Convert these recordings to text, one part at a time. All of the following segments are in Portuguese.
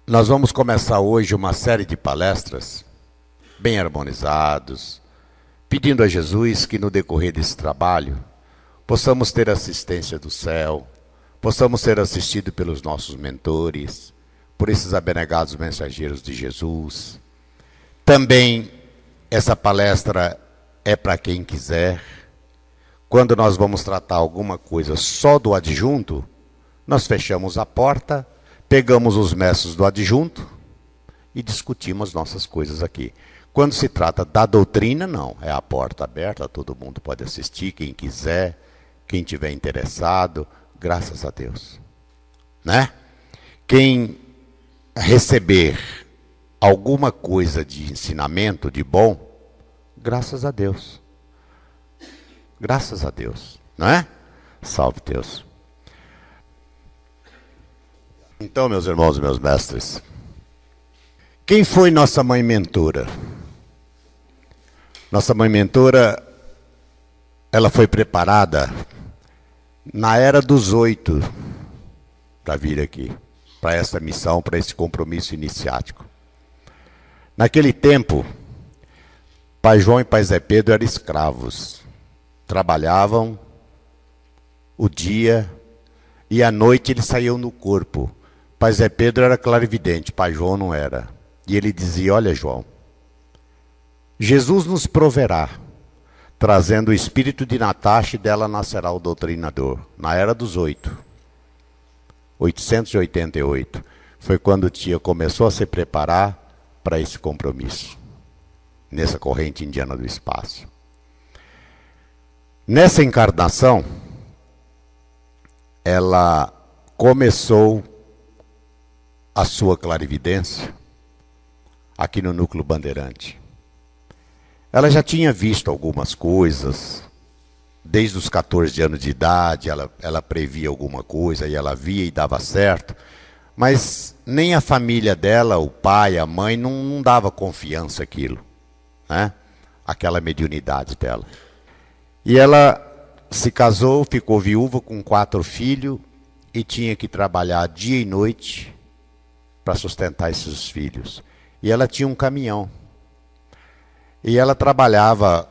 Nós vamos começar hoje uma série de palestras bem harmonizados, pedindo a Jesus que no decorrer desse trabalho possamos ter assistência do céu, possamos ser assistidos pelos nossos mentores, por esses abnegados mensageiros de Jesus. Também essa palestra é para quem quiser. Quando nós vamos tratar alguma coisa só do adjunto, nós fechamos a porta, pegamos os mestres do adjunto e discutimos nossas coisas aqui. Quando se trata da doutrina, não. É a porta aberta, todo mundo pode assistir, quem quiser, quem tiver interessado, graças a Deus. Né? Quem receber alguma coisa de ensinamento, de bom, graças a Deus. Graças a Deus. Não é? Salve Deus. Então, meus irmãos e meus mestres, quem foi nossa mãe mentora? Nossa mãe mentora, ela foi preparada na era dos 8 para vir aqui, para essa missão, para esse compromisso iniciático. Naquele tempo, Pai João e Pai Zé Pedro eram escravos, trabalhavam o dia e à noite eles saíam no corpo. Pai Zé Pedro era clarividente, Pai João não era. E ele dizia: olha, João, Jesus nos proverá, trazendo o espírito de Natasha, e dela nascerá o doutrinador. Na era dos 888, foi quando o Tia começou a se preparar para esse compromisso, nessa corrente indiana do espaço. Nessa encarnação, ela começou a sua clarividência aqui no Núcleo Bandeirante. Ela já tinha visto algumas coisas, desde os 14 anos de idade, ela previa alguma coisa e ela via e dava certo, mas nem a família dela, o pai, a mãe, não dava confiança àquilo, né? Aquela mediunidade dela. E ela se casou, ficou viúva com 4 filhos e tinha que trabalhar dia e noite para sustentar esses filhos. E ela tinha um caminhão. E ela trabalhava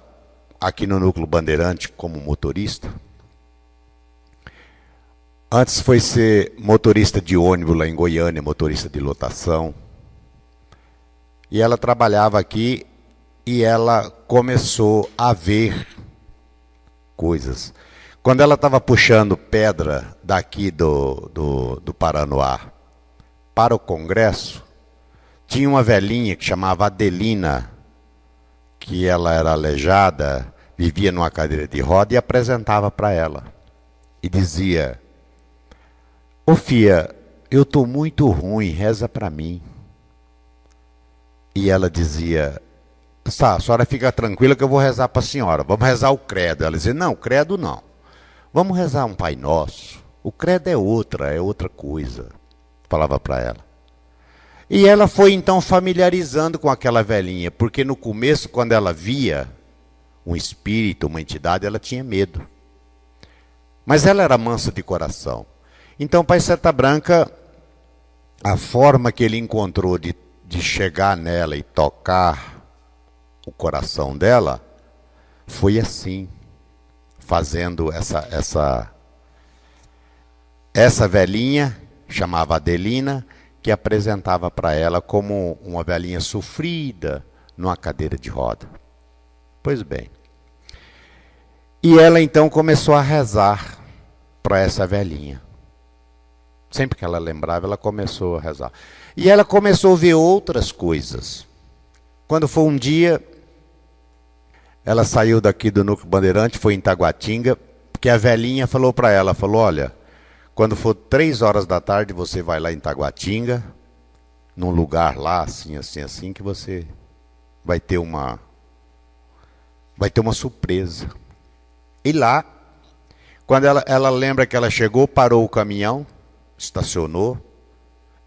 aqui no Núcleo Bandeirante como motorista. Antes foi ser motorista de ônibus lá em Goiânia, motorista de lotação. E ela trabalhava aqui e ela começou a ver coisas. Quando ela estava puxando pedra daqui do Paranoá para o Congresso, tinha uma velhinha que chamava Adelina, que ela era aleijada, vivia numa cadeira de roda, e apresentava para ela. E dizia: ô filha, eu estou muito ruim, reza para mim. E ela dizia: tá, a senhora fica tranquila que eu vou rezar para a senhora, vamos rezar o credo. Ela dizia: não, credo não, vamos rezar um Pai Nosso, o credo é outra coisa. Falava para ela. E ela foi então familiarizando com aquela velhinha, porque no começo, quando ela via um espírito, uma entidade, ela tinha medo. Mas ela era mansa de coração. Então, Pai Seta Branca, a forma que ele encontrou de chegar nela e tocar o coração dela, foi assim, fazendo essa velhinha, chamava Adelina, que apresentava para ela como uma velhinha sofrida numa cadeira de roda. Pois bem. E ela então começou a rezar para essa velhinha. Sempre que ela lembrava, ela começou a rezar. E ela começou a ver outras coisas. Quando foi um dia, ela saiu daqui do Núcleo Bandeirante, foi em Taguatinga, porque a velhinha falou para ela, falou: olha, quando for 3 horas da tarde, você vai lá em Taguatinga, num lugar lá, assim, que você vai ter uma surpresa. E lá, quando ela lembra que ela chegou, parou o caminhão, estacionou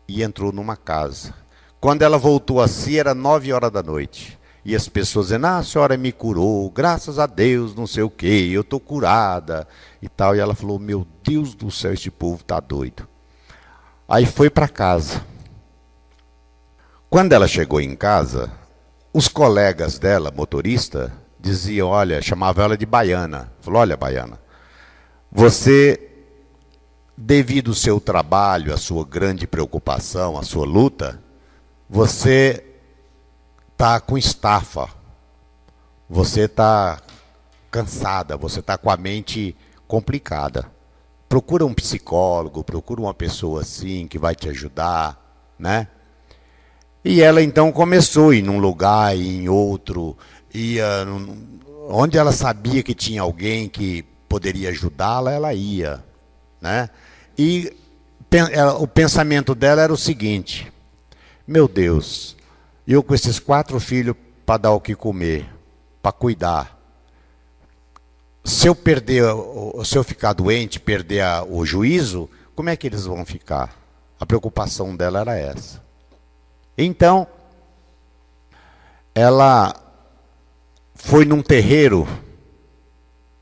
e entrou numa casa. Quando ela voltou a si, era 9 horas da noite. E as pessoas dizendo: a senhora me curou, graças a Deus, não sei o quê, eu estou curada e tal. E ela falou: meu Deus do céu, este povo está doido. Aí foi para casa. Quando ela chegou em casa, os colegas dela, motorista, diziam, olha, chamavam ela de baiana. Falou, olha, baiana, você, devido ao seu trabalho, à sua grande preocupação, à sua luta, você está com estafa, você está cansada, você está com a mente complicada. Procura um psicólogo, procura uma pessoa assim que vai te ajudar, né? E ela então começou a ir num lugar e em outro, onde ela sabia que tinha alguém que poderia ajudá-la, ela ia, né? E o pensamento dela era o seguinte: meu Deus, eu com esses 4 filhos para dar o que comer, para cuidar, se eu ficar doente, perder o juízo, como é que eles vão ficar? A preocupação dela era essa. Então, ela foi num terreiro,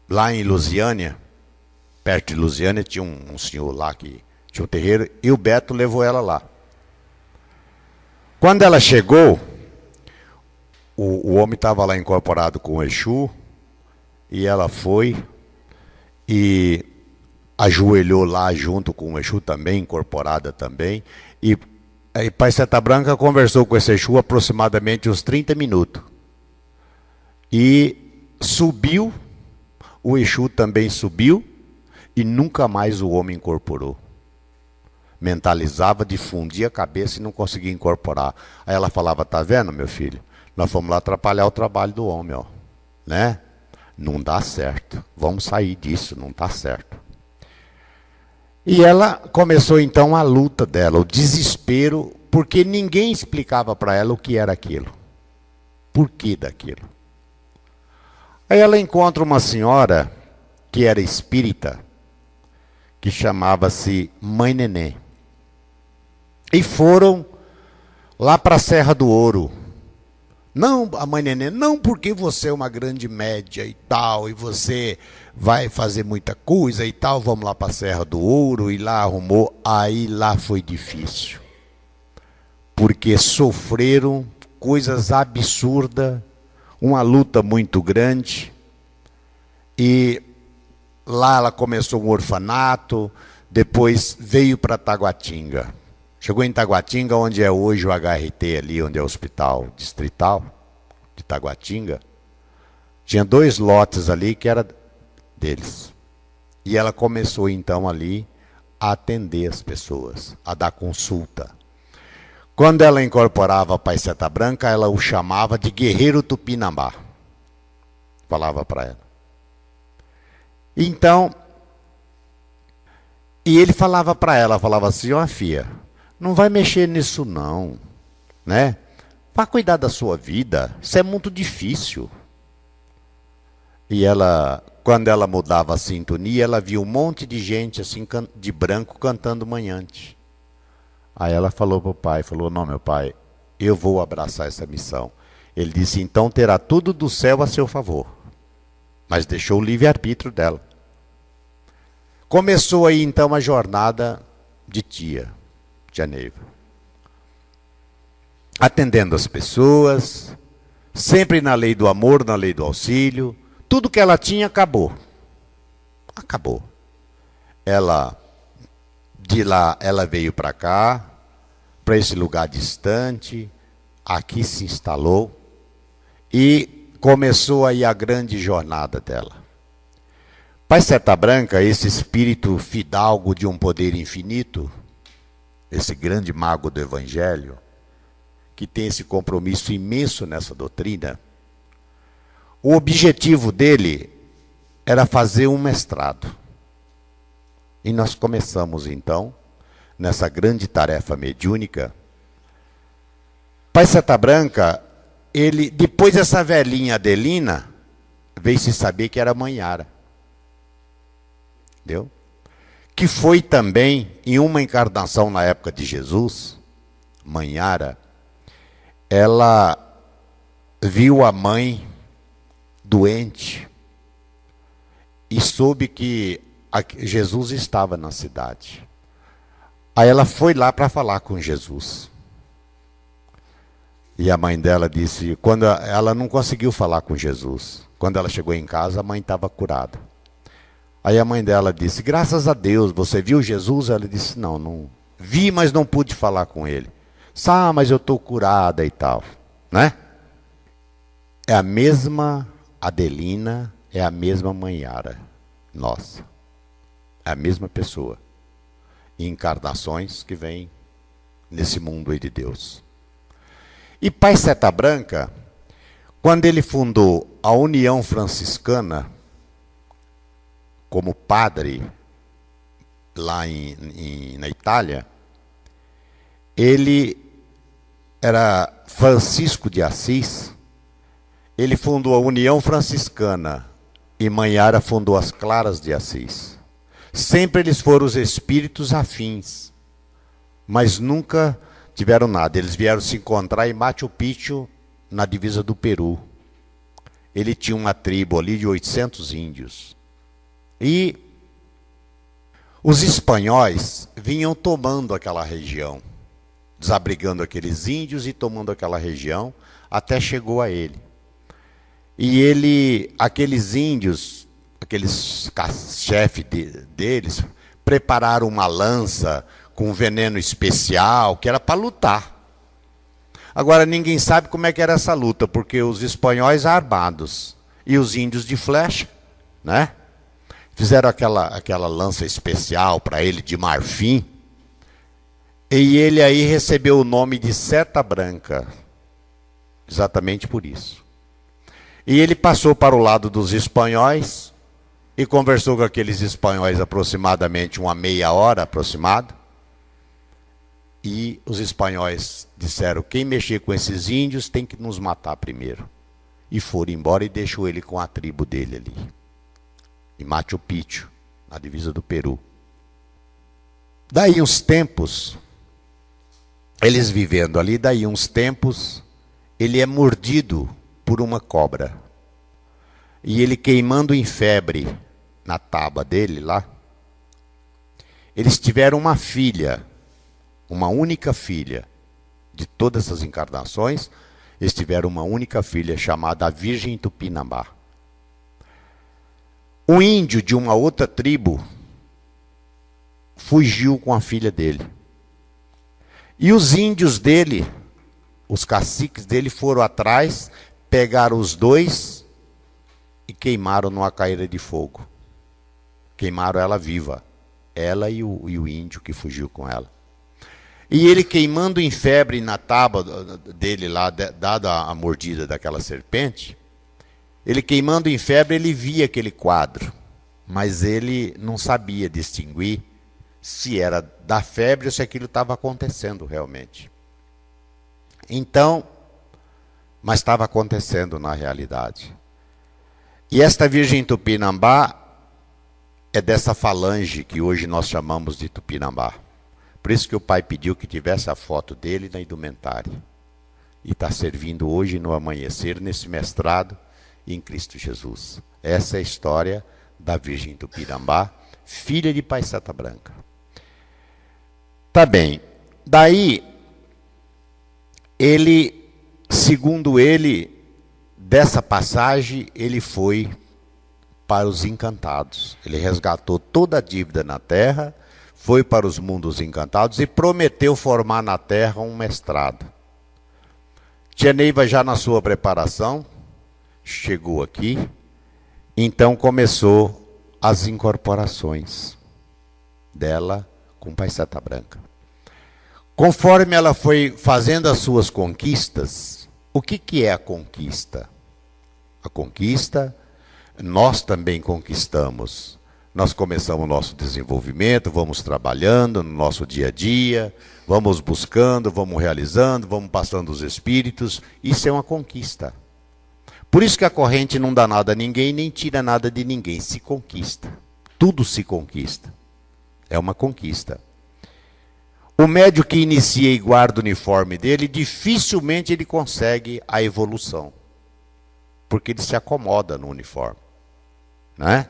lá em Lusiânia, perto de Lusiânia, tinha um senhor lá que tinha um terreiro, e o Beto levou ela lá. Quando ela chegou, o homem estava lá incorporado com o Exu, e ela foi e ajoelhou lá junto com o Exu também, incorporada também, e aí Pai Seta Branca conversou com esse Exu aproximadamente uns 30 minutos. E subiu, o Exu também subiu, e nunca mais o homem incorporou. Mentalizava, difundia a cabeça e não conseguia incorporar. Aí ela falava, tá vendo, meu filho? Nós fomos lá atrapalhar o trabalho do homem, ó, né? Não dá certo. Vamos sair disso, não dá certo. E ela começou então a luta dela, o desespero, porque ninguém explicava para ela o que era aquilo. Por que daquilo? Aí ela encontra uma senhora que era espírita, que chamava-se Mãe Nenê. E foram lá para a Serra do Ouro. Não, a Mãe Nenê, não porque você é uma grande média e tal, e você vai fazer muita coisa e tal, vamos lá para a Serra do Ouro, e lá arrumou, aí lá foi difícil. Porque sofreram coisas absurdas, uma luta muito grande, e lá ela começou um orfanato, depois veio para Taguatinga. Chegou em Taguatinga, onde é hoje o HRT ali, onde é o Hospital Distrital de Taguatinga. Tinha 2 lotes ali que era deles. E ela começou então ali a atender as pessoas, a dar consulta. Quando ela incorporava a Pai Seta Branca, ela o chamava de Guerreiro Tupinambá. Falava para ela. Então, e ele falava para ela, falava assim, ó filha, não vai mexer nisso não, né? Vá cuidar da sua vida, isso é muito difícil. E ela, quando ela mudava a sintonia, ela via um monte de gente assim, de branco cantando manhante. Aí ela falou para o pai, falou, não meu pai, eu vou abraçar essa missão. Ele disse, então terá tudo do céu a seu favor. Mas deixou o livre-arbítrio dela. Começou aí então a jornada de tia Neiva. Atendendo as pessoas, sempre na lei do amor, na lei do auxílio. Tudo que ela tinha acabou. Acabou. Ela, de lá, ela veio para cá, para esse lugar distante, aqui se instalou e começou aí a grande jornada dela. Pai Seta Branca, esse espírito fidalgo de um poder infinito, esse grande mago do Evangelho, que tem esse compromisso imenso nessa doutrina, o objetivo dele era fazer um mestrado. E nós começamos então, nessa grande tarefa mediúnica. Pai Seta Branca, ele, depois dessa velhinha Adelina, veio se saber que era Mãe Yara. Entendeu? Que foi também, em uma encarnação na época de Jesus, Mãe Yara, ela viu a mãe doente e soube que Jesus estava na cidade. Aí ela foi lá para falar com Jesus. E a mãe dela disse, quando ela não conseguiu falar com Jesus. Quando ela chegou em casa, a mãe estava curada. Aí a mãe dela disse, graças a Deus, você viu Jesus? Ela disse, não, não vi, mas não pude falar com ele. Ah, mas eu estou curada e tal, né? É a mesma Adelina, é a mesma mãe Yara, nossa. É a mesma pessoa. Encarnações que vêm nesse mundo aí de Deus. E Pai Seta Branca, quando ele fundou a União Franciscana, como padre, lá na Itália, ele era Francisco de Assis, ele fundou a União Franciscana e Mãe Yara fundou as Claras de Assis. Sempre eles foram os espíritos afins, mas nunca tiveram nada. Eles vieram se encontrar em Machu Picchu, na divisa do Peru. Ele tinha uma tribo ali de 800 índios. E os espanhóis vinham tomando aquela região, desabrigando aqueles índios e tomando aquela região, até chegou a ele. E ele, aqueles índios, aqueles chefes deles, prepararam uma lança com veneno especial, que era para lutar. Agora ninguém sabe como é que era essa luta, porque os espanhóis armados e os índios de flecha, né? Fizeram aquela lança especial para ele de marfim. E ele aí recebeu o nome de Seta Branca, exatamente por isso. E ele passou para o lado dos espanhóis e conversou com aqueles espanhóis aproximadamente uma meia hora aproximado. E os espanhóis disseram, quem mexer com esses índios tem que nos matar primeiro. E foram embora e deixou ele com a tribo dele ali, em Machu Picchu, na divisa do Peru. Daí uns tempos, eles vivendo ali, daí uns tempos, ele é mordido por uma cobra. E ele queimando em febre na taba dele lá, eles tiveram uma filha, uma única filha, de todas essas encarnações, eles tiveram uma única filha chamada Virgem Tupinambá. Um índio de uma outra tribo fugiu com a filha dele. E os índios dele, os caciques dele, foram atrás, pegaram os dois e queimaram numa caída de fogo. Queimaram ela viva, ela e o índio que fugiu com ela. E ele queimando em febre na tábua dele lá, dada a mordida daquela serpente, ele queimando em febre, ele via aquele quadro, mas ele não sabia distinguir se era da febre ou se aquilo estava acontecendo realmente. Então, mas estava acontecendo na realidade. E esta Virgem Tupinambá é dessa falange que hoje nós chamamos de Tupinambá. Por isso que o pai pediu que tivesse a foto dele na indumentária. E está servindo hoje no amanhecer, nesse mestrado, em Cristo Jesus. Essa é a história da Virgem Tupinambá, filha de Pai Seta Branca. Tá bem. Daí, ele, segundo ele, dessa passagem, ele foi para os encantados. Ele resgatou toda a dívida na terra, foi para os mundos encantados e prometeu formar na terra um mestrado. Tia Neiva, já na sua preparação, chegou aqui, então começou as incorporações dela com Pai Seta Branca. Conforme ela foi fazendo as suas conquistas, o que é a conquista? A conquista, nós também conquistamos. Nós começamos o nosso desenvolvimento, vamos trabalhando no nosso dia a dia, vamos buscando, vamos realizando, vamos passando os espíritos. Isso é uma conquista. Por isso que a corrente não dá nada a ninguém, nem tira nada de ninguém, se conquista. Tudo se conquista. É uma conquista. O médium que inicia e guarda o uniforme dele, dificilmente ele consegue a evolução. Porque ele se acomoda no uniforme. Né?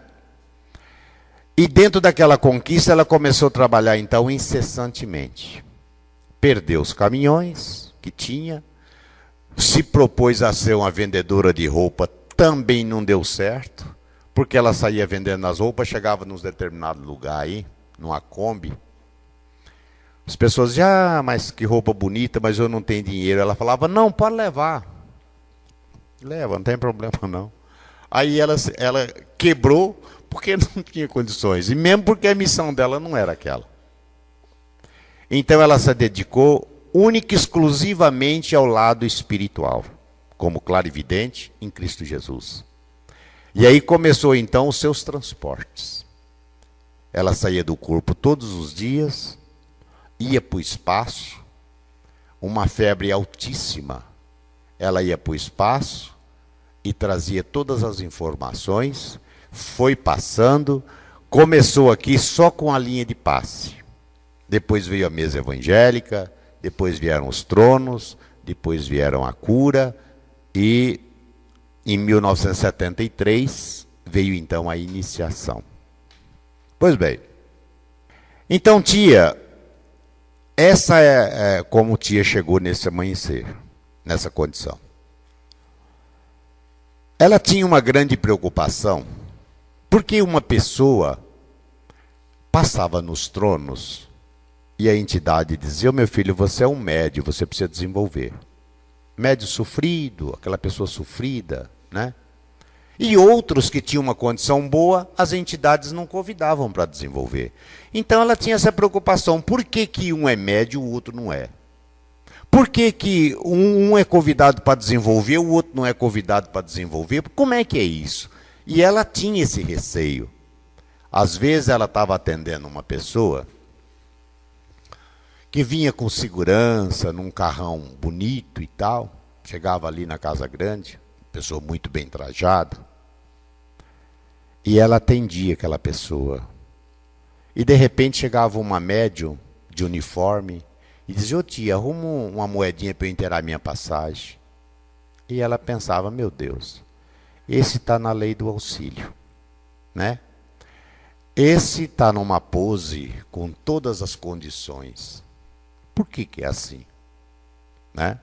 E dentro daquela conquista, ela começou a trabalhar então incessantemente. Perdeu os caminhões que tinha, Se propôs a ser uma vendedora de roupa, também não deu certo, porque ela saía vendendo as roupas, chegava num determinado lugar aí, numa Kombi. As pessoas diziam, mas que roupa bonita, mas eu não tenho dinheiro. Ela falava, não, pode levar. Leva, não tem problema não. Aí ela quebrou porque não tinha condições. E mesmo porque a missão dela não era aquela. Então ela se dedicou única e exclusivamente ao lado espiritual, como clarividente em Cristo Jesus. E aí começou então os seus transportes. Ela saía do corpo todos os dias, ia para o espaço, uma febre altíssima. Ela ia para o espaço e trazia todas as informações, foi passando, começou aqui só com a linha de passe. Depois veio a mesa evangélica, depois vieram os tronos, depois vieram a cura e em 1973 veio então a iniciação. Pois bem, então tia, essa é como tia chegou nesse amanhecer, nessa condição. Ela tinha uma grande preocupação, porque uma pessoa passava nos tronos e a entidade dizia, meu filho, você é um médio, você precisa desenvolver. Médio sofrido, aquela pessoa sofrida, né? E outros que tinham uma condição boa, as entidades não convidavam para desenvolver. Então ela tinha essa preocupação, por que um é médio e o outro não é? Por que um é convidado para desenvolver, o outro não é convidado para desenvolver? Como é que é isso? E ela tinha esse receio. Às vezes ela estava atendendo uma pessoa que vinha com segurança, num carrão bonito e tal, chegava ali na casa grande, pessoa muito bem trajada, e ela atendia aquela pessoa. E de repente chegava uma médium de uniforme e dizia, ô tia, arruma uma moedinha para eu inteirar minha passagem. E ela pensava, meu Deus, esse está na lei do auxílio, né? Esse está numa pose com todas as condições. Por que é assim? Né?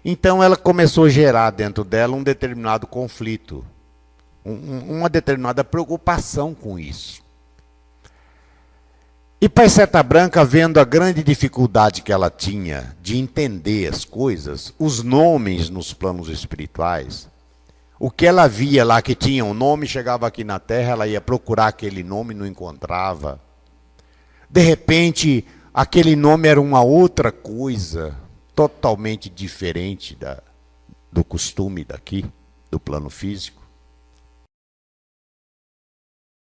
Então ela começou a gerar dentro dela um determinado conflito, uma determinada preocupação com isso. E Pai Seta Branca, vendo a grande dificuldade que ela tinha de entender as coisas, os nomes nos planos espirituais, o que ela via lá que tinha um nome, chegava aqui na Terra, ela ia procurar aquele nome e não encontrava. De repente, aquele nome era uma outra coisa, totalmente diferente do costume daqui, do plano físico.